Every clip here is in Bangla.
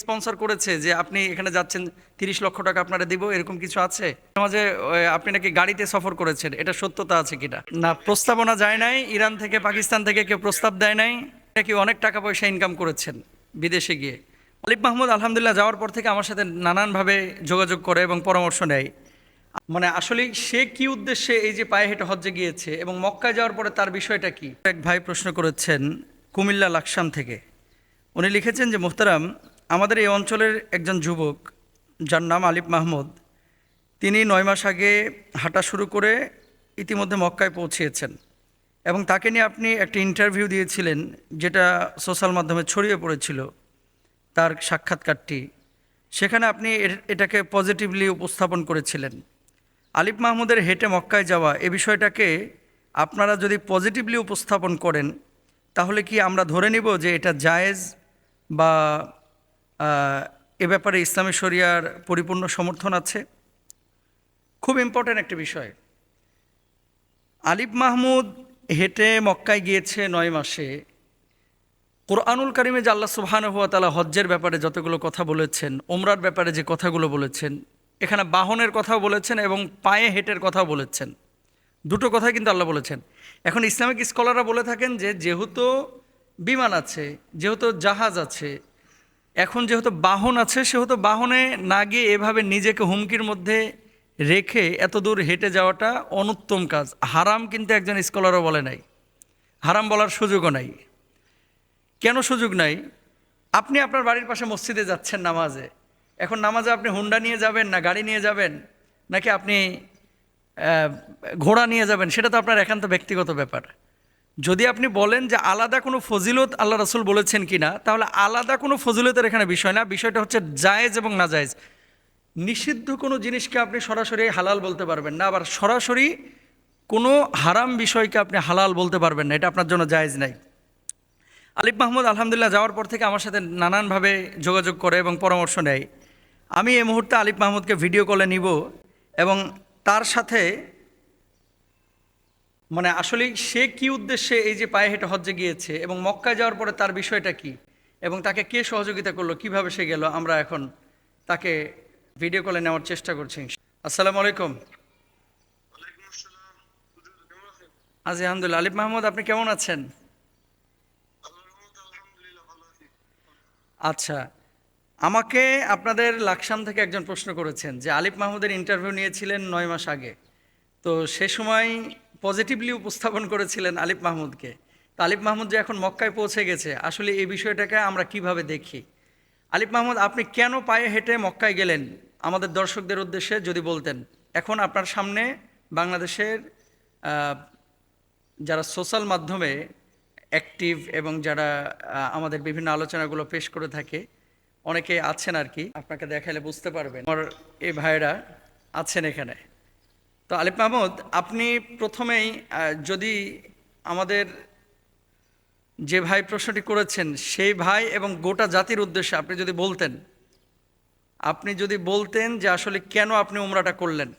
স্পন্সর করেছে যে আপনি এখানে যাচ্ছেন, 30 লক্ষ টাকা আপনারা দিব, এরকম কিছু আছে? মাঝে আপনি নাকি গাড়িতে সফর করেছেন, এটা সত্যতা আছে কিনা? না, প্রস্তাবনা যায় নাই, ইরান থেকে পাকিস্তান থেকে কেউ প্রস্তাব দেয় নাই, নাকি অনেক টাকা পয়সা ইনকাম করেছেন বিদেশে গিয়ে। আলিফ মাহমুদ আলহামদুলিল্লাহ যাওয়ার পর থেকে আমার সাথে নানানভাবে যোগাযোগ করে এবং পরামর্শ নেয়। মানে আসলে সে কি উদ্দেশ্যে এই যে পায়ে হেঁটে হজ্জে গিয়েছে এবং মক্কায় যাওয়ার পরে তার বিষয়টা কি। এক ভাই প্রশ্ন করেছেন কুমিল্লা লাকসাম থেকে। উনি লিখেছেন যে মোহতারাম, আমাদের এই অঞ্চলের একজন যুবক যার নাম আলিফ মাহমুদ, তিনি 9 মাস আগে হাঁটা শুরু করে ইতিমধ্যে মক্কায় পৌঁছিয়েছেন এবং তাকে নিয়ে আপনি একটা ইন্টারভিউ দিয়েছিলেন যেটা সোশ্যাল মাধ্যমে ছড়িয়ে পড়েছিল, তার সাক্ষাৎকারটি। সেখানে আপনি এটাকে পজিটিভলি উপস্থাপন করেছিলেন। আলিফ মাহমুদের হেঁটে মক্কায় যাওয়া এ বিষয়টাকে আপনারা যদি পজিটিভলি উপস্থাপন করেন তাহলে কি আমরা ধরে নিব যে এটা জায়েজ বা এ ব্যাপারে ইসলামী শরিয়ার পরিপূর্ণ সমর্থন আছে? খুব ইম্পর্ট্যান্ট একটা বিষয়। আলিফ মাহমুদ হেঁটে মক্কায় গিয়েছে 9 মাসে। কোরআনুল কারিমে যে আল্লাহ সুবহানাহু ওয়া তাআলা হজ্জের ব্যাপারে যতগুলো কথা বলেছেন, ওমরার ব্যাপারে যে কথাগুলো বলেছেন, এখানে বাহনের কথাও বলেছেন এবং পায়ে হেঁটের কথাও বলেছেন। দুটো কথাই কিন্তু আল্লাহ বলেছেন। এখন ইসলামিক স্কলাররা বলে থাকেন যে যেহেতু বিমান আছে, যেহেতু জাহাজ আছে, এখন যেহেতু বাহন আছে, সেহেতু বাহনে না গিয়ে এভাবে নিজেকে হুমকির মধ্যে রেখে এত দূর হেঁটে যাওয়াটা অনুত্তম কাজ। হারাম কিন্তু একজন স্কলারও বলে নাই, হারাম বলার সুযোগও নাই। কেন সুযোগ নাই? আপনি আপনার বাড়ির পাশে মসজিদে যাচ্ছেন নামাজে, এখন নামাজে আপনি হুন্ডা নিয়ে যাবেন না গাড়ি নিয়ে যাবেন নাকি আপনি ঘোড়া নিয়ে যাবেন, সেটা তো আপনার একান্ত ব্যক্তিগত ব্যাপার। যদি আপনি বলেন যে আলাদা কোনো ফজিলত আল্লাহ রাসূল বলেছেন কিনা, তাহলে আলাদা কোনো ফজিলতের এখানে বিষয় না, বিষয়টা হচ্ছে জায়েজ এবং নাজায়েজ। নিষিদ্ধ কোনো জিনিসকে আপনি সরাসরি হালাল বলতে পারবেন না, আবার সরাসরি কোনো হারাম বিষয়কে আপনি হালাল বলতে পারবেন না, এটা আপনার জন্য জায়েজ নাই। আলিফ মাহমুদ আলহামদুলিল্লাহ যাওয়ার পর থেকে আমার সাথে নানানভাবে যোগাযোগ করে এবং পরামর্শ নেয়। আমি এই মুহূর্তে আলিফ মাহমুদকে ভিডিও কলে নিব এবং তার সাথে মানে আসলে সে কি উদ্দেশ্যে এই যে পায়ে হেঁটে হজ্জে গিয়েছে এবং মক্কায় যাওয়ার পরে তার বিষয়টা কি এবং তাকে কে সহযোগিতা করলো, কিভাবে সে গেল, আমরা এখন তাকে ভিডিও কলে নেওয়ার চেষ্টা করছি। আসসালামু আলাইকুম। আজি আলহামদুলিল্লাহ। আলিফ মাহমুদ, আপনি কেমন আছেন? আচ্ছা, আমাকে আপনাদের লাকসাম থেকে একজন প্রশ্ন করেছেন যে আলিফ মাহমুদের ইন্টারভিউ নিয়েছিলেন 9 মাস আগে, তো সে সময় পজিটিভলি উপস্থাপন করেছিলেন আলিফ মাহমুদকে। তো আলিফ মাহমুদ যে এখন মক্কায় পৌঁছে গেছে, আসলে এই বিষয়টাকে আমরা কিভাবে দেখি? আলিফ মাহমুদ, আপনি কেন পায়ে হেঁটে মক্কায় গেলেন আমাদের দর্শকদের উদ্দেশ্যে যদি বলতেন। এখন আপনার সামনে বাংলাদেশের যারা সোশ্যাল মাধ্যমে অ্যাক্টিভ এবং যারা আমাদের বিভিন্ন আলোচনাগুলো পেশ করে থাকে অনেকে আছেন আর কি, আপনাকে দেখালে বুঝতে পারবেন। আমার এই ভাইয়েরা আছেন এখানে। তো আলিফ মাহমুদ, আপনি প্রথমেই যদি আমাদের যে ভাই প্রশ্নটি করেছেন সেই ভাই এবং গোটা জাতির উদ্দেশ্যে আপনি যদি বলতেন যে আসলে কেন আপনি উমরাটা করলেন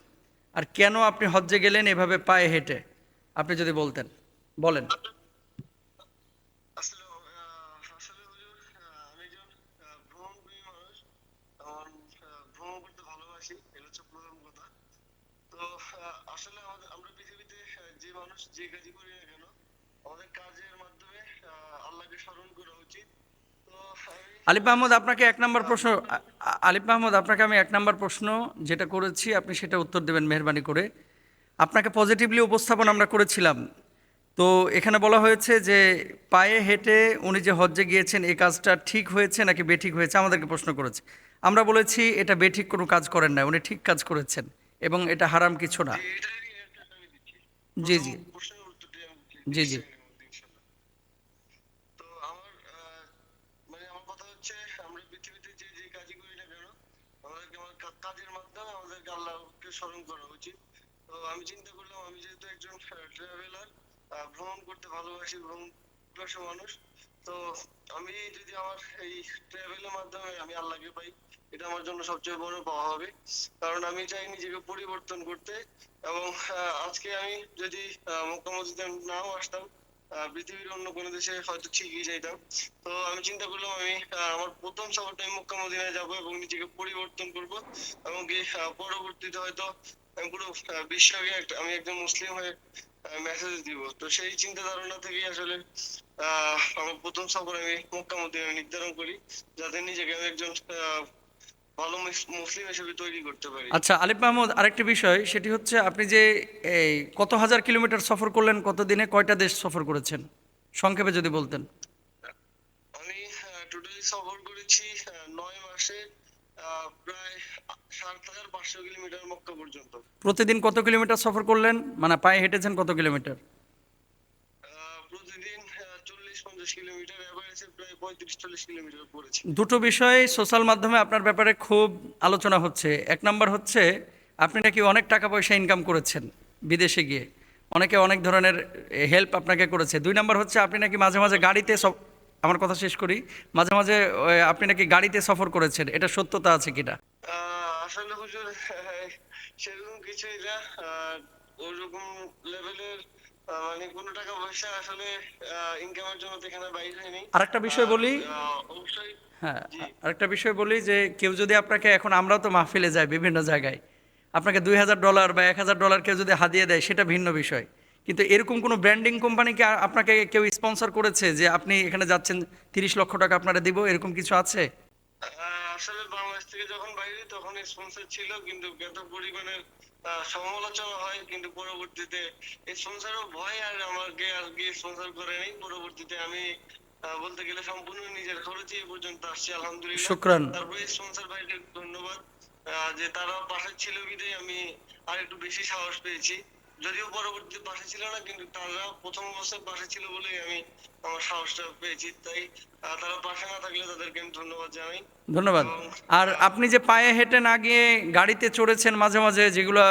আর কেন আপনি হজ্জে গেলেন এভাবে পায়ে হেঁটে, আপনি যদি বলতেন, বলেন। আসলে আসলে হুজুর, আমি একজন ভ্রমণপ্রেমী মানুষ। আমার ভ্রমণ করতে ভালোবাসি, এটা হচ্ছে প্রথম কথা। তো আসলে আমরা পৃথিবীতে যে মানুষ যে কাজই করি না কেন, আমাদের কাজের মাধ্যমে আল্লাহকে স্মরণ করা উচিত। তো আলিফ মাহমুদ, আপনাকে এক নম্বর প্রশ্ন, আলিফ মাহমুদ আপনাকে আমি এক নম্বর প্রশ্ন যেটা করেছি আপনি সেটা উত্তর দেবেন মেহরবানি করে। আপনাকে পজিটিভলি উপস্থাপন আমরা করেছিলাম। তো এখানে বলা হয়েছে যে পায়ে হেঁটে উনি যে হজ্জে গিয়েছেন এই কাজটা ঠিক হয়েছে নাকি বেঠিক হয়েছে, আমাদেরকে প্রশ্ন করেছে। আমরা বলেছি এটা বেঠিক কোনো কাজ করেন না, উনি ঠিক কাজ করেছেন এবং এটা হারাম কিছু না। এটারই answer আমি দিচ্ছি। জি প্রথম জি প্রশ্নের উত্তরটি আমি দিচ্ছি জি 30 জি সেকেন্ডের মধ্যে ইনশাআল্লাহ। তো আমার কথা হচ্ছে, আমরা পৃথিবীতে যে যে কাজই করি না কেন, আমাদেরকে আমার কাজের মাধ্যমে আমাদেরকে আল্লাহকে স্মরণ করা উচিত। তো আমি চিন্তা করলাম, আমি যেহেতু একজন ট্রাভেলার, ভ্রমণ করতে ভালোবাসি, ভ্রমণ পিপাসু মানুষ, তো আমি যদি আমার এই ট্রাভেলের মাধ্যমে আমি আল্লাহকে পাই, এটা আমার জন্য সবচেয়ে বড় পাওয়া হবে। কারণ আমি চাই নিজেকে পরিবর্তন করতে। এবং আজকে আমি যদি মক্কা মসজিদে নাও আসতাম, পৃথিবীর অন্য কোনো দেশে হয়তো ঠিকই যাইতাম। তো আমি চিন্তা করলাম আমি আমার প্রথম সফরটা আমি মক্কা মদিনায় যাবো এবং নিজেকে পরিবর্তন করব এবং কি পরবর্তীতে হয়তো আমি পুরো বিশ্বকে আমি একজন মুসলিম হয়ে মেসেজ দিব। তো সেই চিন্তা ধারণা থেকেই আসলে আমার প্রথম সফর আমি মক্কা মদিনায় নির্ধারণ করি, যাতে নিজেকে আমি একজন ভালো মুসলিম হিসেবে তৈরি করতে পারি। আচ্ছা আলিফ মাহমুদ, আরেকটি বিষয় সেটি হচ্ছে আপনি যে এই কত হাজার কিলোমিটার সফর করলেন, কত দিনে কয়টা দেশ সফর করেছেন, সংক্ষেপে যদি বলতেন। আমি টোটালি সফর করেছি 9 মাসে প্রায় 7,500 কিলোমিটার মক্কা পর্যন্ত। প্রতিদিন কত কিলোমিটার সফর করলেন, মানে পায়ে হেঁটেছেন কত কিলোমিটার? প্রতিদিন 40-50 কিলোমিটার, এভারেজে প্রায় 35-40 কিলোমিটার পড়েছি। দুটো বিষয় সোশ্যাল মাধ্যমে আপনার ব্যাপারে খুব আলোচনা হচ্ছে। এক নম্বর হচ্ছে আপনি নাকি অনেক টাকা পয়সা ইনকাম করেছেন বিদেশে গিয়ে, অনেকে অনেক ধরনের হেল্প আপনাকে করেছে। দুই নম্বর হচ্ছে আপনি নাকি মাঝে মাঝে গাড়িতে আমার কথা শেষ করি, মাঝে মাঝে আপনি নাকি গাড়িতে সফর করেছেন, এটা সত্যতা আছে কিনা? আসলে হুজুর সেরকম কিছুই না। ওরকম লেভেলের মানে কোনো টাকা পয়সা আসলে ইনকামের জন্য তো এখানে বাইর হয়নি। আরেকটা বিষয় বলি, অবশ্যই। হ্যাঁ, জি। আরেকটা বিষয় বলি যে কেউ যদি আপনাকে, এখন আমরাও তো মাহফিলে যাই বিভিন্ন জায়গায়, আপনাকে $2,000 বা $1,000 কেউ যদি হাদিয়ে দেয় সেটা ভিন্ন বিষয়। কিন্তু এরকম কোনো ব্র্যান্ডিং কোম্পানিকে আপনাকে কেউ স্পন্সর করেছে যে আপনি এখানে যাচ্ছেন 30 লক্ষ টাকা আপনারা দিব, এরকম কিছু আছে? আসলে বাংলাদেশ থেকে যখন বাইরে তখন স্পন্সর ছিল, কিন্তু এত পরিমাণের সমালোচনা হয়, কিন্তু পরবর্তীতে স্পন্সরও ভয় আর আমাকে আর কি স্পন্সর করে নাই। পরবর্তীতে আমি বলতে গেলে সম্পূর্ণ নিজের খরচে এই পর্যন্ত আসছি, আলহামদুলিল্লাহ। শুক্রান। তারপরে স্পন্সর ভাইদের ধন্যবাদ, যে তারা পাশে ছিল বিধায় আমি আর একটু বেশি সাহস পেয়েছি। যদিও পরবর্তীতে পাশে ছিল না, কিন্তু তারা প্রথম অবস্থায় পাশে ছিল বলেই আমি আমার সাহসটা পেয়েছি। তাই তারা পাশে না থাকলে তাদেরকে আমি ধন্যবাদ জানাই। ধন্যবাদ। এবং আর আপনি যে পায়ে হেঁটে না গিয়ে গাড়িতে চড়েছেন মাঝে মাঝে, যেগুলো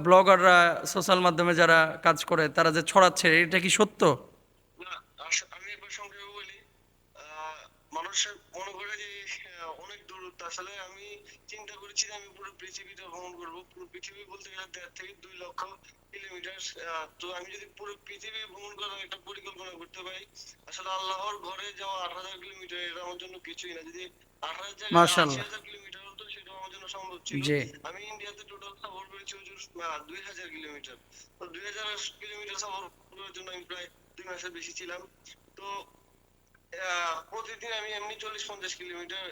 ব্লগাররা সোশ্যাল মাধ্যমে যারা কাজ করে তারা যে ছড়াচ্ছে, এটা কি সত্য? না, আমি একবার সংক্ষেপে বলি। মানুষ মনে করে যে অনেক দূরত্ব, আসলে আমি চিন্তা করেছি যে আমি পুরো পৃথিবীটা ভ্রমণ করবো। পুরো পৃথিবী বলতে গেলে 1.5 থেকে 2 লক্ষ কিলোমিটার। তো আমি যদি পুরো পৃথিবী ভ্রমণ করার একটা পরিকল্পনা করতে পারি, আসলে আল্লাহর ঘরে যাওয়া 8,000 কিলোমিটার এটা আমার জন্য কিছুই না। যদি 8,000 জায়গায় মাশাআল্লাহ। 80,000 কিলোমিটার হতো সেটা আমার জন্য সম্ভব ছিল। জি। আমি ইন্ডিয়াতে টোটাল সফর করেছি হুজুর 2,000 কিলোমিটার। তো 2,000 কিলোমিটার সফর করার জন্য আমি প্রায় 2 মাসের বেশি ছিলাম। তো প্রতিদিন আমি এমনি 40-50 কিলোমিটার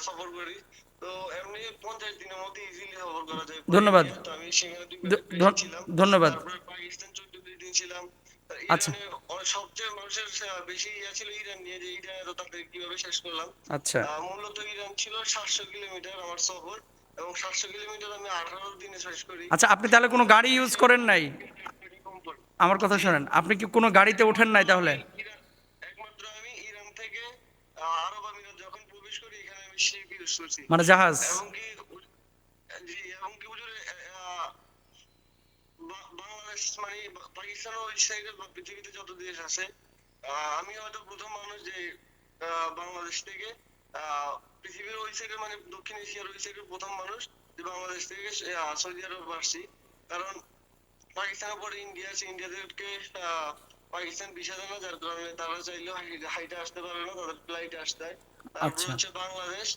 সফর করি। তো এমনি 50 দিনের মধ্যে ইজিলি সফর করা যায় পুরো ধন্যবাদ। ইন্ডিয়া। তো আমি সেখানে 2 ধ- মাসের বেশি ধ- ছিলাম। ধন্যবাদ। তারপরে পাকিস্তান 14 দিন ছিলাম। আচ্ছা। ইরানে সবচেয়ে মানুষের বেশি ছিল ইরান নিয়ে, যে ইরানে তো তাদের কিভাবে শেষ করলাম। আচ্ছা। মূলত ইরান ছিল 700 কিলোমিটার আমার সফর, এবং 700 কিলোমিটার আমি 18 দিনে শেষ করি। আচ্ছা, আপনি তাহলে কোনো গাড়ি ইউজ করেন নাই? কম পড়ে। আমার কথা জি। শোনেন, আপনি কি কোনো গাড়িতে ওঠেন নাই তাহলে? একমাত্র আমি ইরান থেকে আরব আমিরাত যখন প্রবেশ করি, এখানে আমি শিপ ইউজ করছি। মানে জাহাজ? এবং কি জি, এবং কি হুজুর বাংলাদেশ মানে পাকিস্তান ওই সাইডে বা পৃথিবীতে যত দেশ আছে, আমি হয়তো প্রথম মানুষ যে বাংলাদেশ থেকে পৃথিবীর ওই সাইডে মানে দক্ষিণ এশিয়ার ওই সাইডের প্রথম মানুষ যে বাংলাদেশ থেকে সৌদি আরব আসছি। কারণ পাকিস্তানের পরে ইন্ডিয়া আছে, ইন্ডিয়াদেরকে পাকিস্তান ভিসা দেয় না, যার কারণে তারা চাইলেও হাইটে আসতে পারে না, তাদের ফ্লাইটে আসতে হয়। তারপর আচ্ছা। হচ্ছে বাংলাদেশ।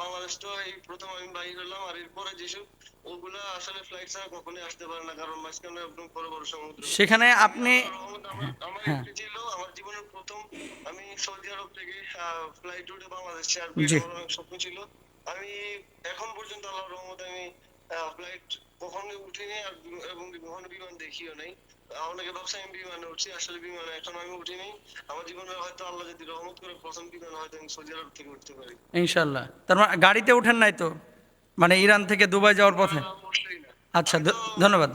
বাংলাদেশ তো এই প্রথম আমি বাইর হলাম, আর এরপরে যেসব ওগুলা আসলে ফ্লাইট ছাড়া কখনোই আসতে পারে না, কারণ মাঝখানে একদম বড় বড় সমুদ্র। সেখানে আমি আপনি, আল্লাহর রহমতে আমার হ্যাঁ, একটি ছিল আমার জীবনের প্রথম, আমি সৌদি আরব থেকে ফ্লাইট উঠে বাংলাদেশ আসবো, জি, এটা আমার অনেক স্বপ্ন ছিল। আমি এখন পর্যন্ত আল্লাহর রহমতে আমি ফ্লাইট কখনো উঠিনি, আর এবং কখনো বিমান দেখিও নাই। অনেকে ভাবছে আমি বিমানে উঠছি, আসলে বিমানে এখন আমি উঠিনি। আমার জীবনে হয়তো আল্লাহ যদি রহমত করে প্রথম বিমান হয়তো আমি সৌদি আরব থেকে উঠতে পারি। ইনশাল্লাহ। তার মানে গাড়িতে ওঠেন নাই তো, মানে ইরান থেকে দুবাই যাওয়ার না, পথে? অবশ্যই না। আচ্ছা, আমি তো ধন্যবাদ।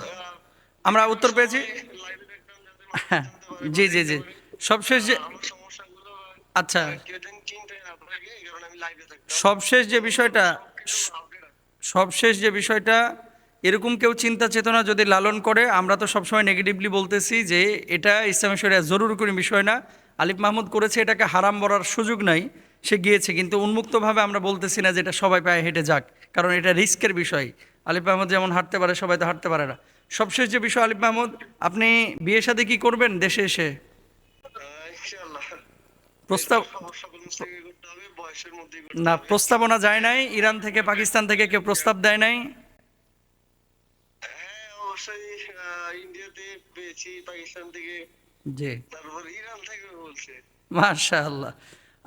আমরা ভিডিওর উত্তর পেয়েছি। সময় লাইভে দেখতাম যাতে মানুষ হ্যাঁ, জানতে পারে বা জি জি দেখতে জি। পারে সবশেষ যে, আমার সমস্যাগুলো, আচ্ছা, কেউ যেন চিনতে না পারে, এই কারণে আমি লাইভে থাকতাম। সবশেষ যে এবং বিষয়টা, সবকিছু আপডেট। সবশেষ যে বিষয়টা, এরকম কেউ চিন্তা চেতনা যদি লালন করে, আমরা তো সবসময় নেগেটিভলি বলতেছি যে এটা ইসলামের শরিয়াহ জরুরি কোনো বিষয় না। আলিফ মাহমুদ করেছে, এটাকে হারাম বলার সুযোগ নাই, সে গিয়েছে, কিন্তু উন্মুক্তভাবে আমরা বলতেছি না যে এটা সবাই পায়ে হেঁটে যাক, কারণ এটা রিস্কের বিষয়। আলিফ মাহমুদ যেমন হাঁটতে পারে, সবাই তো হাঁটতে পারে না। সবশেষ যে বিষয় আলিফ মাহমুদ, আপনি বিয়ে শাদী কি করবেন দেশে এসে? প্রস্তাব সকল থেকে করতে হবে, বয়সের মধ্যেই করতে না, হবে। প্রস্তাবনা যায় নাই ইরান থেকে পাকিস্তান থেকে কেউ প্রস্তাব দেয় নাই? হ্যাঁ অবশ্যই, ইন্ডিয়াতে পেয়েছি, পাকিস্তান থেকে, জি, তারপর ইরান থেকে বলছে। মাশাআল্লাহ।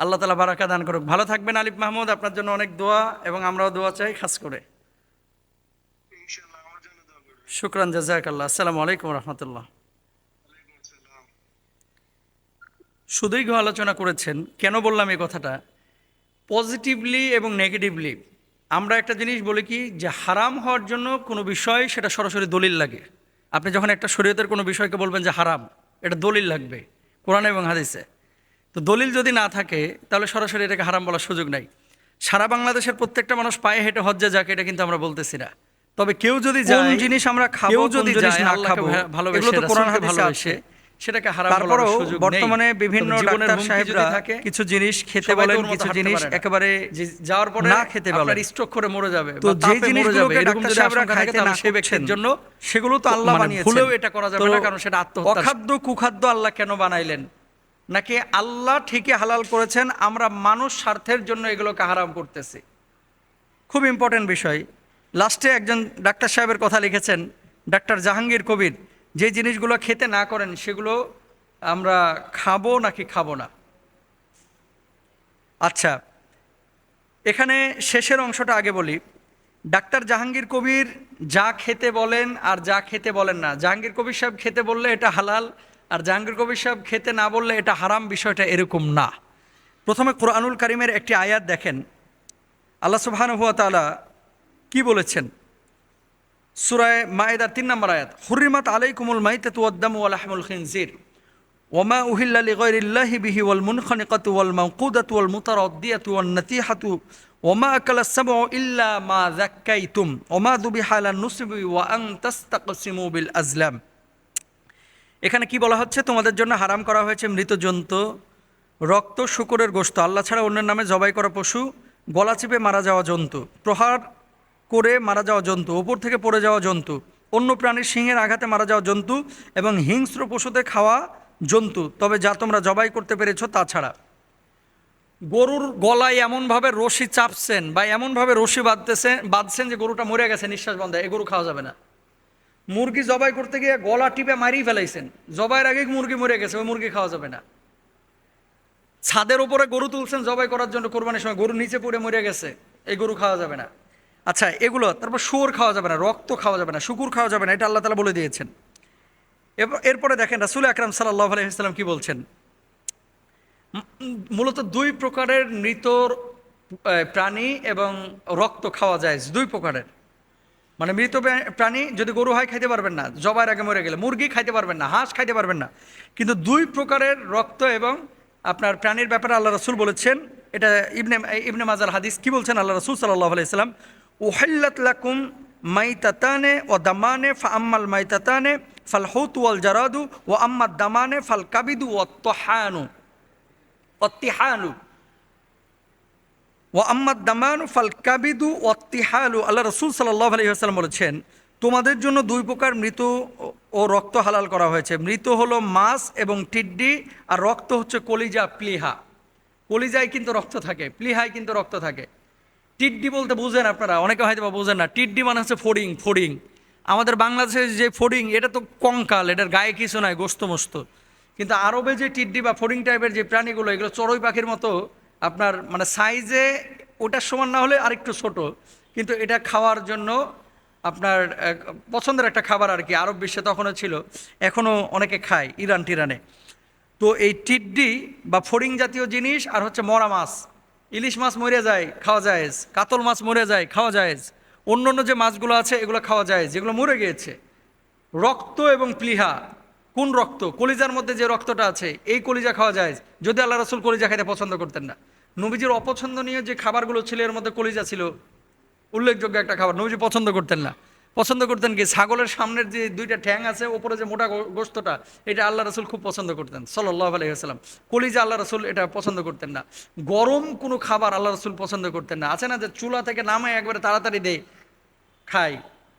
আল্লাহ তাআলা বারাকা দান করুক। ভালো থাকবেন আলিফ মাহমুদ, আপনার জন্য অনেক দোয়া এবং আমরাও দোয়া চাই খাস করে। ইনশাআল্লাহ আমার জন্য দোয়া করবেন। শুকরান, জাযাকাল্লাহ। আসসালামু আলাইকুম রহমতুল্লাহ। ওয়ালাইকুম আসসালাম। সুদীর্ঘ আলোচনা করেছেন। কেন বললাম এই কথাটা? পজিটিভলি এবং নেগেটিভলি আমরা একটা জিনিস বলি কি, যে হারাম হওয়ার জন্য কোনো বিষয় সেটা সরাসরি দলিল লাগে। আপনি যখন একটা শরীয়তের কোনো বিষয়কে বলবেন যে হারাম, এটা দলিল লাগবে কোরআন এবং হাদিসে। তো দলিল যদি না থাকে তাহলে সরাসরি এটাকে হারাম বলার সুযোগ নাই। সারা বাংলাদেশের প্রত্যেকটা মানুষ পায়ে হেঁটে হজ্জে যাকে, এটা কিন্তু আমরা বলতেছি না। তবে কেউ যদি কোন যায়, জিনিস আমরা খাবো, কেউ কোন যদি জিনিস যায় না আল্লাহকে খাবো, ভালোবেসে, এগুলো তো কোরআন রাসূলকে হাদিসে ভালোবেসে, আছে। সেটাকে হারাম বলার তারপরেও সুযোগ নেই। বর্তমানে বিভিন্ন তবে জীবনের ডাক্তার হুমকি সাহেবরা যদি থাকে, কিছু জিনিস খেতে সবাই তো বলেন, ওর মতো কিছু হাঁটতে জিনিস পারে না। একেবারে যে যাওয়ার পরে না খেতে বলেন। আপনার স্ট্রোক করে মরে যাবে, তো বা যে তাপে মরে যাবে, জিনিসগুলোকে এরকম ডাক্তার যদি সাহেবরা আশঙ্কা থাকে খাইতে তাহলে না সেই ব্যক্তির করছেন, জন্য সেগুলো তো আল্লাহ মানে বানিয়েছেন। ভুলেও এটা করা যাবে তো না, কারণ সেটা আত্মহত্যা। অখাদ্য কুখাদ্য আল্লাহ কেন বানাইলেন? নাকি আল্লাহ ঠিকই হালাল করেছেন, আমরা মানুষ স্বার্থের জন্য এগুলোকে হারাম করতেছি? খুব ইম্পর্টেন্ট বিষয়। লাস্টে একজন ডাক্তার সাহেবের কথা লিখেছেন, ডাক্তার জাহাঙ্গীর কবির, যে জিনিসগুলো খেতে না করেন সেগুলো আমরা খাবো নাকি খাবো না। আচ্ছা, এখানে শেষের অংশটা আগে বলি। ডাক্তার জাহাঙ্গীর কবির যা খেতে বলেন আর যা খেতে বলেন না, জাহাঙ্গীর কবির সাহেব খেতে বললে এটা হালাল, আর জাহাঙ্গীর কবির সাহেব খেতে না বললে এটা হারাম, বিষয়টা এরকম না। প্রথমে কোরআনুল কারীমের একটি আয়াত দেখেন, আল্লাহ সুবহানাহু ওয়া তাআলা কি বলেছেন? সূরা মায়েদার 3 নম্বর আয়াত, হুররিমাত আলাইকুমুল মাইতাতু ওয়াদ-দামু ওয়া লাহমুল খিনজির ওমা উহিল্লা লিগাইরিল্লাহি বিহি ওয়াল মুনখানিকাতু ওয়াল মাওকুদাতু ওয়াল মুতারাদ্দিয়াতু ওয়ান নাতিহাতু ওমা আকালাস সাবউ ইল্লা মা যাক্কাইতুম ওমা যুবিহা আলান নুসবি ওয়া আন তাস্তাকসিমু বিল আজলাম। এখানে কি বলা হচ্ছে? তোমাদের জন্য হারাম করা হয়েছে মৃত জন্তু, রক্ত, শূকরের গোশত, আল্লাহ ছাড়া অন্যের নামে জবাই করা পশু, গলা চিপে মারা যাওয়া জন্তু, প্রহার করে মারা যাওয়া জন্তু, উপর থেকে পড়ে যাওয়া জন্তু, অন্য প্রাণীর সিংহের আঘাতে মারা যাওয়া জন্তু এবং হিংস্র পশুতে খাওয়া জন্তু, তবে যা তোমরা জবাই করতে পেরেছ তা ছাড়া। গরুর গলায় এমনভাবে রশি চাপছেন বা এমনভাবে রশি বাঁধছেন যে গরুটা মরে গেছে, নিঃশ্বাস বন্ধ, এই গরু খাওয়া যাবে না। মুরগি জবাই করতে গিয়ে গলা টিপে মারিয়ে ফেলাইছেন, জবাইয়ের আগে মুরগি মরে গেছে, ওই মুরগি খাওয়া যাবে না। ছাদের উপরে গরু তুলছেন জবাই করার জন্য কোরবানির সময়, গরু নিচে পড়ে মরে গেছে, এই গরু খাওয়া যাবে না। আচ্ছা, এগুলো তারপর শুয়োর খাওয়া যাবে না, রক্ত খাওয়া যাবে না, শুকুর খাওয়া যাবে না, এটা আল্লাহ তাআলা বলে দিয়েছেন। এরপরে দেখেন রাসূল আকরাম সাল্লাল্লাহু আলাইহি ওয়াসাল্লাম কি বলছেন। মূলত দুই প্রকারের মৃত প্রাণী এবং রক্ত খাওয়া যায়, দুই প্রকারের। মানে মৃত প্রাণী যদি গরু হয় খাইতে পারবেন না, জবাইয়ের আগে মরে গেলে। মুরগি খাইতে পারবেন না, হাঁস খাইতে পারবেন না। কিন্তু দুই প্রকারের রক্ত এবং আপনার প্রাণীর ব্যাপারে আল্লাহ রাসূল বলেছেন। এটা ইবনে মাজার হাদিস। কি বলছেন আল্লাহ রাসূল সাল্লাল্লাহু আলাইহি ওয়াসাল্লাম? উহিল্লাত লাকুম মাইতাতানে ওয়া দামানে ফাআম্মাল মাইতাতানে ফাল হুতু ওয়াল জারাদু ওয়া আম্মাদ দামানে ফাল কাবিদু ওয়াত তাহানু ওয়াত্তিহানু ওয়া আম্মাদ দামানু ফাল কাবিদু ওয়াত্তিহালু। আল্লাহ রাসূল সাল্লাল্লাহু আলাইহি ওয়াসাল্লাম বলেছেন, তোমাদের জন্য দুই প্রকার মৃত ও রক্ত হালাল করা হয়েছে। মৃত হলো মাছ এবং টিড্ডি, আর রক্ত হচ্ছে কলিজা, প্লিহা। কলিজায় কিন্তু রক্ত থাকে, প্লিহায় কিন্তু রক্ত থাকে। টিড্ডি বলতে বুঝেন আপনারা, অনেকে হয়তো বা বুঝেন না। টিড্ডি মানে হচ্ছে ফড়িং। ফড়িং আমাদের বাংলাদেশের যে ফড়িং, এটা তো কঙ্কাল, এটার গায়ে কিছু নাই, গোস্ত মস্ত। কিন্তু আরবে যে টিড্ডি বা ফড়িং টাইপের যে প্রাণীগুলো, এগুলো চড়ুই পাখির মতো, আপনার মানে সাইজে ওটার সমান না হলে আরেকটু ছোট, কিন্তু এটা খাওয়ার জন্য আপনার পছন্দের একটা খাবার আর কি। আরব বিশ্বে তখনও ছিল, এখনও অনেকে খায়, ইরান টিরানে। তো এই টিড্ডি বা ফড়িং জাতীয় জিনিস, আর হচ্ছে মরা মাছ। ইলিশ মাছ মরে যায়, খাওয়া যায়। কাতল মাছ মরে যায়, খাওয়া যায়। অন্য অন্য যে মাছগুলো আছে এগুলো খাওয়া যায়, যেগুলো মরে গিয়েছে। রক্ত এবং প্লিহা, কোন রক্ত? কলিজার মধ্যে যে রক্তটা আছে, এই কলিজা খাওয়া যায়। যদি আল্লাহ রাসূল কলিজা খাইতে পছন্দ করতেন না। নবীজির অপছন্দনীয় যে খাবারগুলো ছিল এর মধ্যে কলিজা ছিল উল্লেখযোগ্য একটা খাবার, নবীজি পছন্দ করতেন না। পছন্দ করতেন কি? ছাগলের সামনের যে দুইটা ঠ্যাং আছে, ওপরে যে মোটা গোস্তটা, এটা আল্লাহ রাসূল খুব পছন্দ করতেন সাল্লাল্লাহু আলাইহি ওয়াসাল্লাম। কলিজা আল্লাহ রাসূল এটা পছন্দ করতেন না। গরম কোনো খাবার আল্লাহ রাসূল পছন্দ করতেন না। আছে না যে চুলা থেকে নামে একবারে তাড়াতাড়ি দেয় খাই,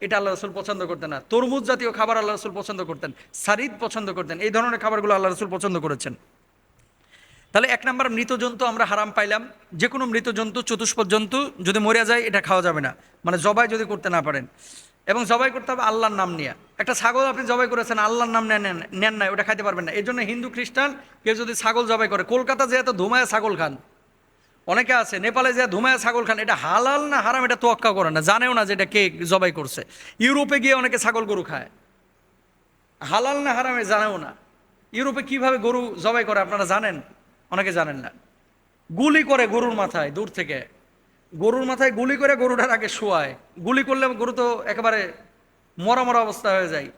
এটা আল্লাহ রাসূল পছন্দ করতেন না। তরমুজ জাতীয় খাবার আল্লাহ রাসূল পছন্দ করতেন, সারিদ পছন্দ করতেন। এই ধরনের খাবারগুলো আল্লাহ রাসূল পছন্দ করেছেন। তাহলে 1 নম্বর মৃত জন্তু আমরা হারাম পাইলাম। যে কোনো মৃত জন্তু, চতুষ্পদ জন্তু যদি মরে যায় এটা খাওয়া যাবে না, মানে জবাই যদি করতে না পারেন, এবং জবাই করতে হবে আল্লাহর নাম নিয়ে। একটা ছাগল আপনি জবাই করেছেন, আল্লাহর নাম নেন না, ওটা খাইতে পারবেন না। এই জন্য হিন্দু খ্রিস্টান কেউ যদি ছাগল জবাই করে, কলকাতা যে এত ধুমায় ছাগল খান, অনেকে আছে নেপালে যে ধুমায় ছাগল খান, এটা হালাল না হারাম এটা তোয়াক্কা করে না, জানেও না যে এটা কে জবাই করছে। ইউরোপে গিয়ে অনেকে ছাগল গরু খায়, হালাল না হারামে জানেও না। ইউরোপে কিভাবে গরু জবাই করে আপনারা জানেন? অনেকে জানেন না। গুলি করে গরুর মাথায়, দূর থেকে গরুর মাথায় গুলি করে গরুটার আগে শোয়ায়। গুলি করলে গরু তো একেবারে মরা মরা অবস্থা হয়ে যায়,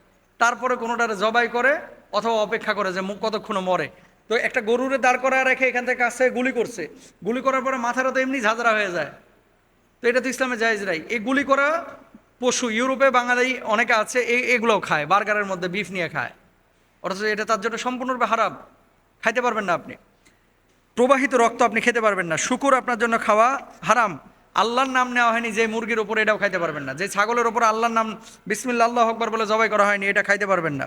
তারপরে কোনোটারে জবাই করে অথবা অপেক্ষা করে যে মুখ কতক্ষণে মরে। তো একটা গরুরে দাঁড় করায় রেখে এখান থেকে কাছে গুলি করছে, গুলি করার পরে মাথাটা তো এমনি ঝাঁঝরা হয়ে যায়। তো এটা তো ইসলামে জায়েজ নাই। এই গুলি করা পশু ইউরোপে বাঙালি অনেকে আছে এগুলোও খায়, বার্গারের মধ্যে বিফ নিয়ে খায়, অথচ এটা তার জন্য সম্পূর্ণরূপে হারাম, খাইতে পারবেন না আপনি। প্রবাহিত রক্ত আপনি খেতে পারবেন না, শুকুর আপনার জন্য খাওয়া হারাম। আল্লাহর নাম নেওয়া হয়নি যে মুরগির ওপরে, এটাও খাইতে পারবেন না। যে ছাগলের ওপর আল্লাহর নাম বিসমিল্লাহ আল্লাহু আকবার বলে জবাই করা হয়নি, এটা খাইতে পারবেন না।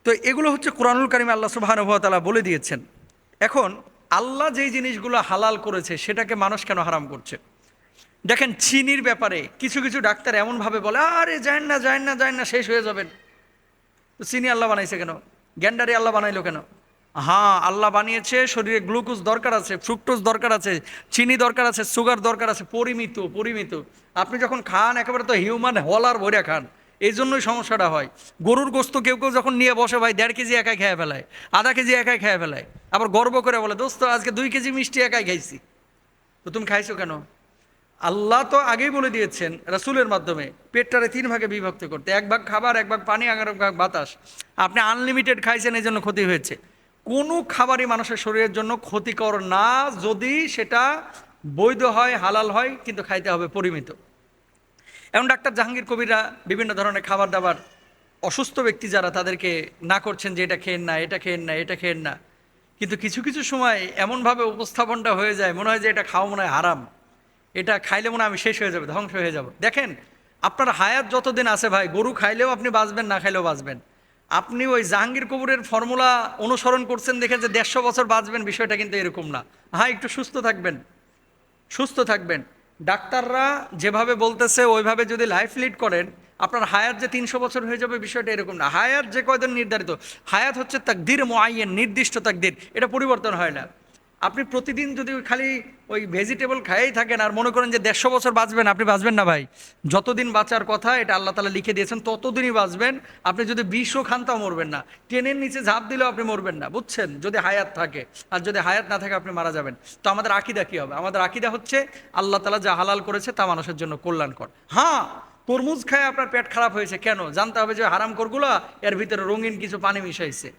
তো এগুলো হচ্ছে কুরআনুল কারীমে আল্লাহ সুবহানাহু ওয়া তাআলা বলে দিয়েছেন। এখন আল্লাহ যেই জিনিসগুলো হালাল করেছে সেটাকে মানুষ কেন হারাম করছে? দেখেন, চিনির ব্যাপারে কিছু কিছু ডাক্তার এমনভাবে বলে, আরে যায় না যায় না যায় না, শেষ হয়ে যাবেন। তো চিনি আল্লাহ বানাইছে কেন? গ্যান্ডারি আল্লাহ বানাইলো কেন? হ্যাঁ, আল্লাহ বানিয়েছে, শরীরে গ্লুকোজ দরকার আছে, ফ্রুক্টোজ দরকার আছে, চিনি দরকার আছে, সুগার দরকার আছে, পরিমিত পরিমিত। আপনি যখন খান একেবারে তো হিউম্যান হলার ভরে খান, এই জন্যই সমস্যাটা হয়। গরুর গোস্ত কেউ কেউ যখন নিয়ে বসে ভাই 1.5 কেজি একাই খেয়ে ফেলায়, আধা কেজি একাই খেয়ে ফেলায়, আবার গর্ব করে বলে দোস্ত আজকে 2 কেজি মিষ্টি একাই খাইছি। তো তুমি খাইছো কেন? আল্লাহ তো আগেই বলে দিয়েছেন রাসূলের মাধ্যমে পেটটারে 3 ভাগে বিভক্ত করতে, 1 ভাগ খাবার, 1 ভাগ পানি, 1 ভাগ বাতাস। আপনি আনলিমিটেড খাইছেন, এই জন্য ক্ষতি হয়েছে। কোনো খাবারই মানুষের শরীরের জন্য ক্ষতিকর না, যদি সেটা বৈধ হয়, হালাল হয়, কিন্তু খাইতে হবে পরিমিত। এখন ডাক্তার জাহাঙ্গীর কবিররা বিভিন্ন ধরনের খাবার দাবার অসুস্থ ব্যক্তি যারা, তাদেরকে না করছেন যে এটা খেয়েন না, এটা খেয়েন না, এটা খেয়েন না, কিন্তু কিছু কিছু সময় এমনভাবে উপস্থাপনটা হয়ে যায় মনে হয় যে এটা খাওয়া মনে হয় হারাম, এটা খাইলে মনে হয় আমি শেষ হয়ে যাবে, ধ্বংস হয়ে যাব। দেখেন, আপনার হায়াত যতদিন আছে ভাই, গরু খাইলেও আপনি বাঁচবেন, না খাইলেও বাঁচবেন। আপনি ওই জাহাঙ্গীর কবিরের ফর্মুলা অনুসরণ করছেন দেখে যে 150 বছর বাঁচবেন, বিষয়টা কিন্তু এরকম না। হ্যাঁ, একটু সুস্থ থাকবেন, সুস্থ থাকবেন। ডাক্তাররা যেভাবে বলতেছে ওইভাবে যদি লাইফ লিড করেন, আপনার হায়াত যে 300 বছর হয়ে যাবে বিষয়টা এরকম না। হায়াত যে কয়দিন নির্ধারিত, হায়াত হচ্ছে তাকদির মুআয়্যান, নির্দিষ্ট তাকদির, এটা পরিবর্তন হয় না। আপনি প্রতিদিন যদি খালি ওই ভেজিটেবল খাইয়েই থাকেন আর মনে করেন যে 150 বছর বাঁচবেন, আপনি বাঁচবেন না ভাই। যতদিন বাঁচার কথা এটা আল্লাহ তাআলা লিখে দিয়েছেন ততদিনই বাঁচবেন। আপনি যদি 20ও খান তাও মরবেন না, ট্রেনের নিচে ঝাঁপ দিলেও আপনি মরবেন না, বুঝছেন? যদি হায়াত থাকে, আর যদি হায়াত না থাকে আপনি মারা যাবেন। তো আমাদের আকীদা কী হবে? আমাদের আকীদা হচ্ছে আল্লাহ তাআলা যা হালাল করেছে তা মানুষের জন্য কল্যাণকর। হ্যাঁ, তরমুজ খায় আপনার পেট খারাপ হয়েছে কেন? জানতে হবে যে হারামখোরগুলো এর ভিতরে রঙিন কিছু পানি মিশাইছে,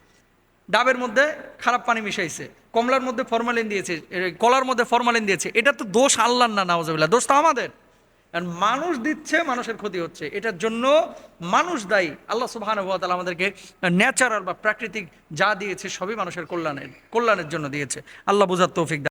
ডাবের মধ্যে খারাপ পানি মিশাইছে, কমলার মধ্যে ফরমালিন দিয়েছে, কলার মধ্যে ফরমালিন দিয়েছে। এটা তো দোষ আল্লাহর না, নাউজুবিল্লাহ, দোষ তো আমাদের। আর মানুষ দিচ্ছে, মানুষের ক্ষতি হচ্ছে, এটার জন্য মানুষ দায়ী। আল্লাহ সুবহানাহু ওয়া তাআলা আমাদেরকে ন্যাচারাল বা প্রাকৃতিক যা দিয়েছে সবই মানুষের কল্যাণের জন্য দিয়েছে। আল্লাহ বুঝার তৌফিক দান।